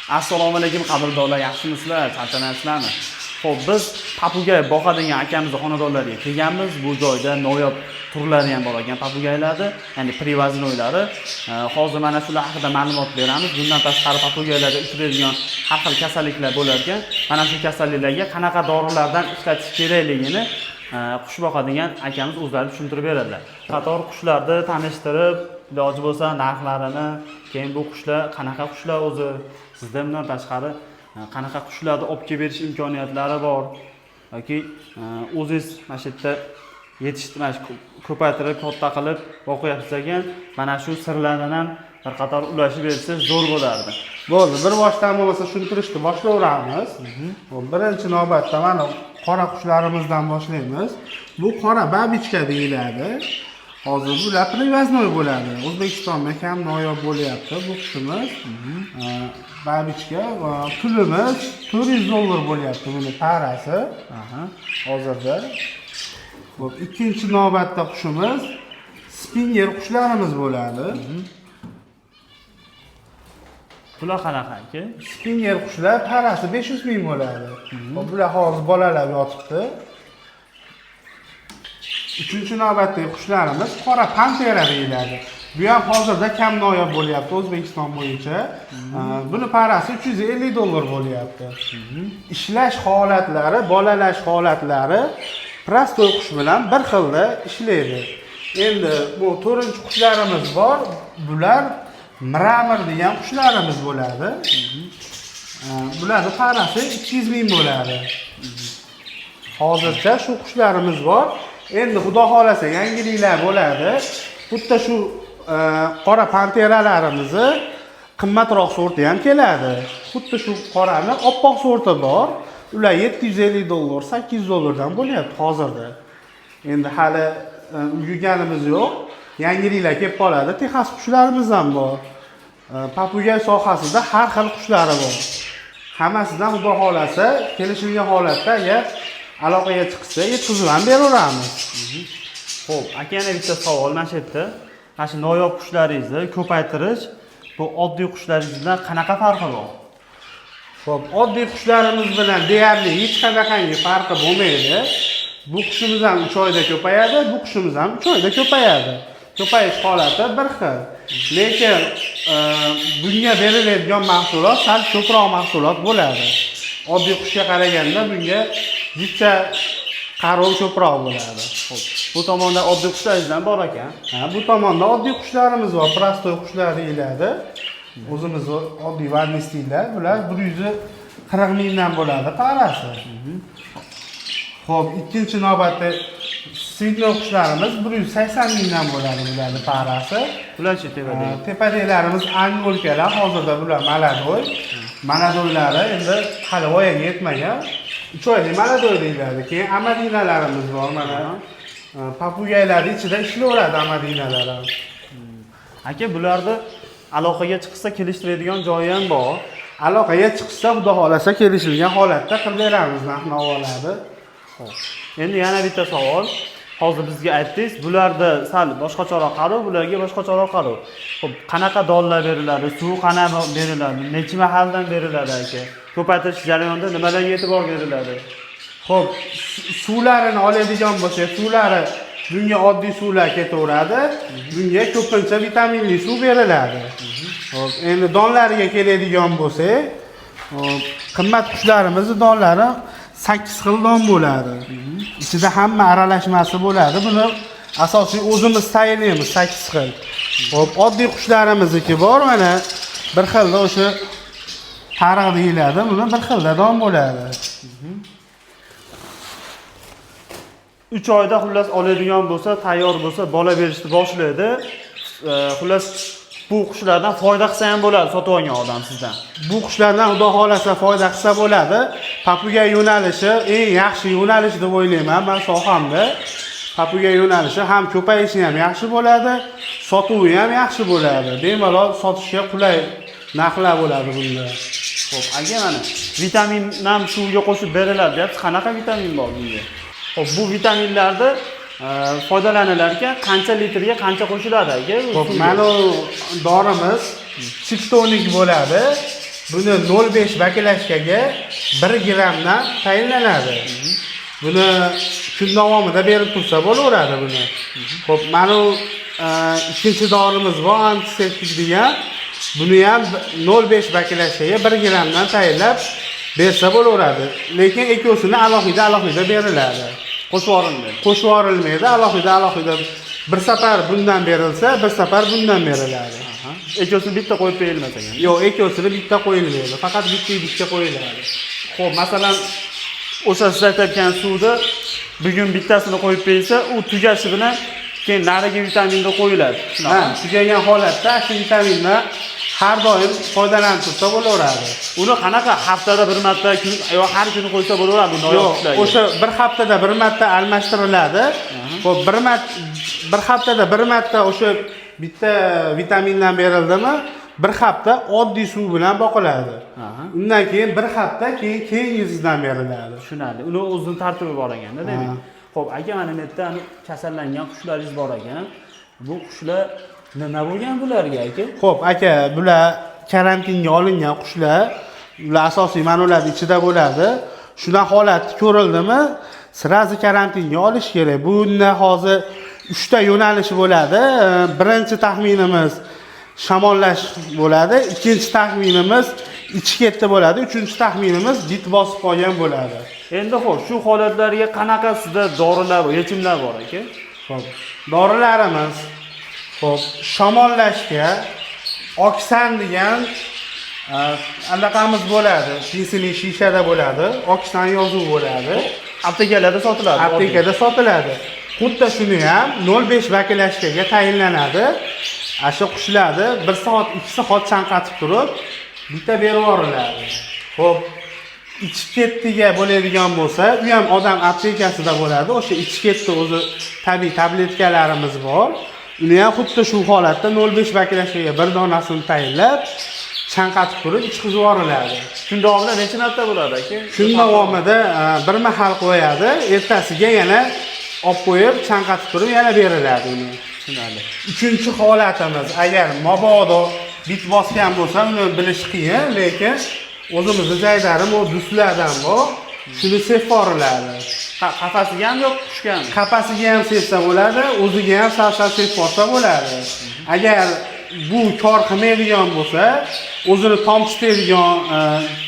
Assalomu alaykum qadrdonlar, yaxshimisizlar? Charchamayapsizlarmi? Xo'p, biz papugay boqadigan akamizni xonadonlariga kelganmiz. Bu joyda noyob turlari ham bor ekan papugaylarni, ya'ni privoznoylari. Hozir mana shular haqida ma'lumot beramiz. Bundan tashqari papugaylarda uchraydigan har xil kasalliklar bo'lar ekan. Mana shu kasalliklarga qanaqa dorilardan ishlatish kerakligini qush boqadigan akamiz o'zlari tushuntirib beradilar. Qator qushlarni tanishtirib, iloji bo'lsa narxlarini, keyin bu qushlar qanaqa qushlar o'zi, sizda bundan tashqari qanaqa qushlarni olib kelib berish imkoniyatlari bor yoki o'zingiz mana shu yerda yetishtirib, ko'paytirib, katta qilib boqyapsiz ekan, mana shu sirlarni ham bir qator ulashib bersangiz zo'r bo'lardi. Bo'ldi, bir boshdan bo'lmasa tushuntirishni boshlayveramiz. Birinchi navbatda mana qora qushlarimizdan boshlaymiz. Bu qora babichka deyiladi. Hozir bular privoznoy bo'ladi. O'zbekistonda kam noyob bo'lyapti bu qushimiz. Babichka va pulimiz $400 bo'lyapti buni parasi. Hozirda. Bu ikkinchi navbatda qushimiz spinger qushlarimiz bo'ladi. Bular qanaqa aka? Spinger qushlar parasi 500 ming bo'ladi. Bular hozir bolalar yotibdi. Uchinchi navbatdagi qushlarimiz qora pantera deyiladi. Bu ham hozirda kam noyob bo'lyapti O'zbekiston bo'yicha. Buni parasi $350 bo'lyapti. Ishlash holatlari, bolalash holatlari prostoy qush bilan bir xilda ishlaydi. Endi bu to'rtinchi qushlarimiz bor. Bular mramor degan qushlarimiz bo'ladi. Bularning parasi 200 ming bo'ladi. Hozircha shu qushlarimiz bor. Endi xudo xolasa yangiliklar bo'ladi. Xuddi shu qora panteralarimizni qimmatroq sorti ham keladi. Xuddi shu qorani oppoq sorti bor. Ular $750, $800 dan bo'lyapti hozirda. Endi hali ulgurganimiz yo'q. Yangiliklar kelib qoladi. Texas qushlarimiz ham bor. Papugay sohasida har xil qushlari bor. Hammasidan xudo xolasa kelishilgan holatda agar aloqaga chiqsa yetkazib ham beraveramiz. Xo'p, aka yana bitta savol mana shu yerda. Mana shu noyob qushlaringizni ko'paytirish bu oddiy qushlaringiz bilan qanaqa farqi bor? Xo'p, oddiy qushlarimiz bilan deyarli hech qanaqangi farqi bo'lmaydi. Bu qushimiz ham 3 oyda ko'payadi, bu qushimiz ham 3 oyda ko'payadi. Ko'payish holati bir xil. Lekin bunga beriladigan mahsulot sal ko'proq mahsulot bo'ladi. Oddiy qushga qaraganda bunga jicha qarov ko'proq bo'ladi. Xo'p, bu tomonda oddiy qushlaringiz ham bor ekan. Bu tomonda oddiy qushlarimiz bor, prostoy qushlar deyiladi. O'zimiz oddiy varnisliklar, bular 140 mingdan bo'ladi parasi. Xo'p, ikkinchi navbatda signal qushlarimiz 180 mingdan bo'ladi bularning parasi. Bularchi tepadagi? Tepadagilarimiz angolkalar, hozirda bular maladoy. Maladoylari endi hali voyaga yetmagan. 3 oylik maladoy deyiladi. Keyin amadinalarimiz bor mana. Papugaylarning ichida ishlayveradi amadinalar ham. Aka, bularni aloqaga chiqsa kelishtiradigan joyi ham bor. Aloqaga chiqsa xudo xolasa kelishilgan holatda qilib beramiz narx-navolarni. Endi yana bitta savol. Hozir bizga aytdingiz, bularda sal boshqacharoq qarov, bularga boshqacharoq qarov. Xo'p, qanaqa donlar beriladi, suv qanaqa beriladi, necha mahaldan beriladi aka? Ko'paytirish jarayonida nimalarga e'tibor beriladi? Xo'p, suvlarini oladigan bo'lsak, suvlari bunga oddiy suvlar ketaveradi. Bunga ko'pincha vitaminli suv beriladi. Xo'p, endi donlariga keladigan bo'lsak, qimmat qushlarimizni donlari 8 xil don bo'ladi. Ichida hamma aralashmasi bo'ladi. Buni asosiy o'zimiz tayyorlaymiz 8 xil. Xo'p, oddiy qushlarimizniki bor mana bir xilda o'sha tariq deyiladi. Buni bir xilda don bo'ladi. 3 oyda xullas oladigan bo'lsa, tayyor bo'lsa, bola berishni boshlaydi. Xullas bu qushlardan foyda qilsa ham bo'ladi sotib olgan odam sizdan. Bu qushlardan xudo xolasa foyda qilsa bo'ladi. Papugay yo'nalishi eng yaxshi yo'nalish deb o'ylayman men sohamda. Papugay yo'nalishi ham ko'payishi ham yaxshi bo'ladi, sotuvi ham yaxshi bo'ladi. Bemalol sotishga qulay narxlar bo'ladi bunda. Xo'p, aka mana vitamin ham suvga qo'shib beriladi deyapsiz. Qanaqa vitamin bor bunda? Xo'p, bu vitaminlarni foydalanilarga qancha litrga qancha qo'shiladi aka? Xo'p, mana dorimiz chiptonik bo'ladi. buni 0,5 baklashkaga 1 grammdan tayinlanadi. Buni kun davomida berib tursa bo'laveradi buni. Xo'p, mana ikkinchi dorimiz bor, antiseptik degan. Buni ham 0,5 baklashkaga 1 grammdan tayinlab bersa bo'laveradi. Lekin ikkosini alohida beriladi. Qo'shib yuborilmaydi, alohida bir safar bundan berilsa, bir safar bundan beriladi. Ikkosini bitta qo'yib berilmasa ham. Yo'q, ikkosini bitta qo'yilmaydi. Faqat bitta qo'yiladi. Xo'p, masalan, o'sha siz aytgan suvni bugun bittasini qo'yib bersa, u tugashi bilan keyin narigi vitaminga qo'yiladi. Ha, tugagan holatda shu vitamindan har doim foydalanib tursa bo'laveradi. Uni qanaqa haftada bir marta yo har kuni qo'ysa bo'laveradi buni yo'q, o'sha bir haftada bir marta almashtiriladi. Xo'p, bir haftada bir marta o'sha bitta vitamindan berildimi, bir hafta oddiy suv bilan boqiladi. Undan keyin bir hafta keyingisidan beriladi. Tushunarli. Uni o'zining tartibi bor ekanda, demak. Xo'p, aka, mana bu yerda kasallangan qushlaringiz bor ekan. Bu qushlar nima bo'lgan bularga aka? Xo'p, aka, bular karantinga olingan qushlar. Ular asosiy mana ularning ichida bo'ladi. Shunday holat ko'rildimi, sirazi karantinga olish kerak. Bunda hozir 3 ta yo'nalish bo'ladi. Birinchi taxminimiz shamollash bo'ladi, ikkinchi taxminimiz ichi ketdi bo'ladi, uchinchi taxminimiz bit bosib qolgan bo'ladi. Endi xo'p, shu holatlarga qanaqasida dorilar bor, yechimlar bor aka? Xo'p, dorilarimiz xo'p, shamollashga Oksan degan anaqamiz bo'ladi. Pensilin shishada bo'ladi, Oksan yozuvi bo'ladi. Aptekalarda sotiladi. Aptekada sotiladi. Xuddi shuni ham 0,5 baklashkaga tayinlanadi. Asha qushlarni 1 soat, 2 soat chanqatib turib, bitta berib yuboriladi. Xo'p, ichi ketdiga bo'ladigan bo'lsa, u ham odam aptekasida bo'ladi. O'sha ichi ketdi o'zi tabiiy tabletkalarimiz bor. Uni ham xuddi shu holatda 0,5 baklashkaga bir donasini tayinlab, chanqatib turib ichqizib yuboriladi. Kun davomida necha marta bo'ladi aka? Kun davomida bir mahal qo'yadi, ertasiga yana olib qo'yib, chanqatib turib yana beriladi uni. Tushunarli. Uchinchi holatimiz, agar mabodo bit bosgan bo'lsa, uni bilish qiyin, lekin o'zimizning jaydarim o duslardan bor. Shuni sevib boriladi. Qafasiga ham yo'q, qushgami? Qafasiga ham sevsa bo'ladi, o'ziga ham sal-sal sevib borsa bo'ladi. Agar bu kor qilmaydigan bo'lsa, o'zini tomchitadigan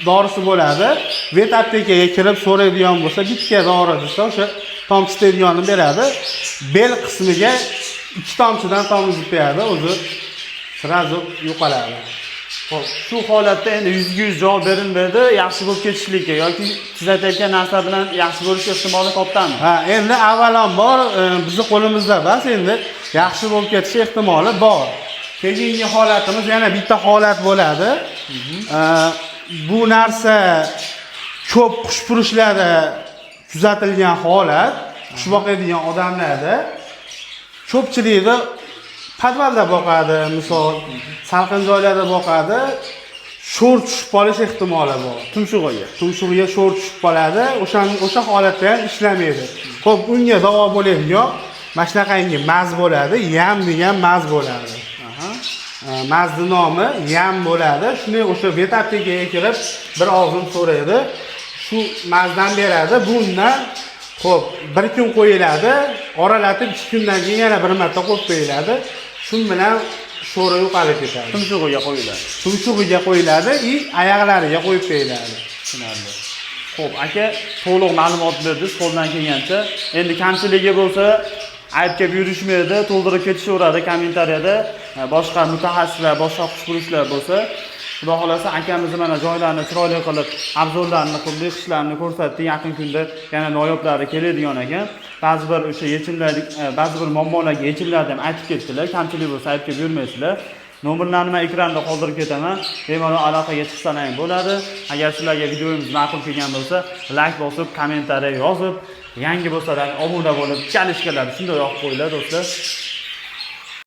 dorisi bo'ladi. Vet aptekaga kirib so'raydigan bo'lsa, bitta dori desa, o'sha tomchitadiganini beradi. Bel qismiga 2 tomchidan tomizib beradi, o'zi sirazi yo'qoladi. Xo'p, shu holatda endi 100% javob berilmaydi, yaxshi bo'lib ketishlikka yoki siz aytayotgan narsa bilan yaxshi bo'lish ehtimoli kattami? Ha, endi avvalambor bizning qo'limizda emas, endi yaxshi bo'lib ketish ehtimoli bor. Keyingi holatimiz yana bitta holat bo'ladi. Bu narsa ko'p qushpurishlarda kuzatilgan holat, qush boqadigan odamlarda ko'pchilikda podvalda boqadi, misol salqin joylarda boqadi, sho'r tushib qolish ehtimoli bor. Tumshug'iga sho'r tushib qoladi, o'sha holatda ham ishlamaydi. Xo'p, unga davo bo'ladigan mana shunaqangi maz bo'ladi, yam degan maz bo'ladi. Mazni nomi yam bo'ladi. Shuni o'sha vet aptekaga kirib bir og'zin so'raydi. Shu mazdan beradi. Bundan xo'p, bir kun qo'yiladi, oralatib 2 kundan keyin yana bir marta qo'yib qo'yiladi. Shun bilan sho'ri yo'qolib ketadi. Tumshug'iga qo'yiladi, oyoqlariga qo'yib qo'yiladi. Tushunarli. Xo'p, aka, to'liq ma'lumot berdingiz qo'ldan kelgancha. Endi kamchiligi bo'lsa, aytga yurishmaydi, to'ldirib ketishaveradi kommentariyada. Boshqa mutaxassislar, boshqa qushpurishlar bo'lsa, xudo xolasa akamizni mana joylarni chiroyli qilib, obzorlarni qilib, qishlarni ko'rsatdi. Yaqin kunda yana noyoblari keladigan ekan. Ba'zi bir o'sha yechimlarni, ba'zi bir muammolarga yechimlarni ham aytib ketdilar. Kamchilik bo'lsa aytib yurmaysizlar. Nomerlarni men ekranda qoldirib ketaman. Bemalol aloqaga chiqsalaring bo'ladi. Agar sizlarga videomiz ma'qul kelgan bo'lsa, like bosib, kommentariy yozib, yangi bo'lsalar obuna bo'lib, kalishkalar shunday yoqib qo'yinglar do'stlar.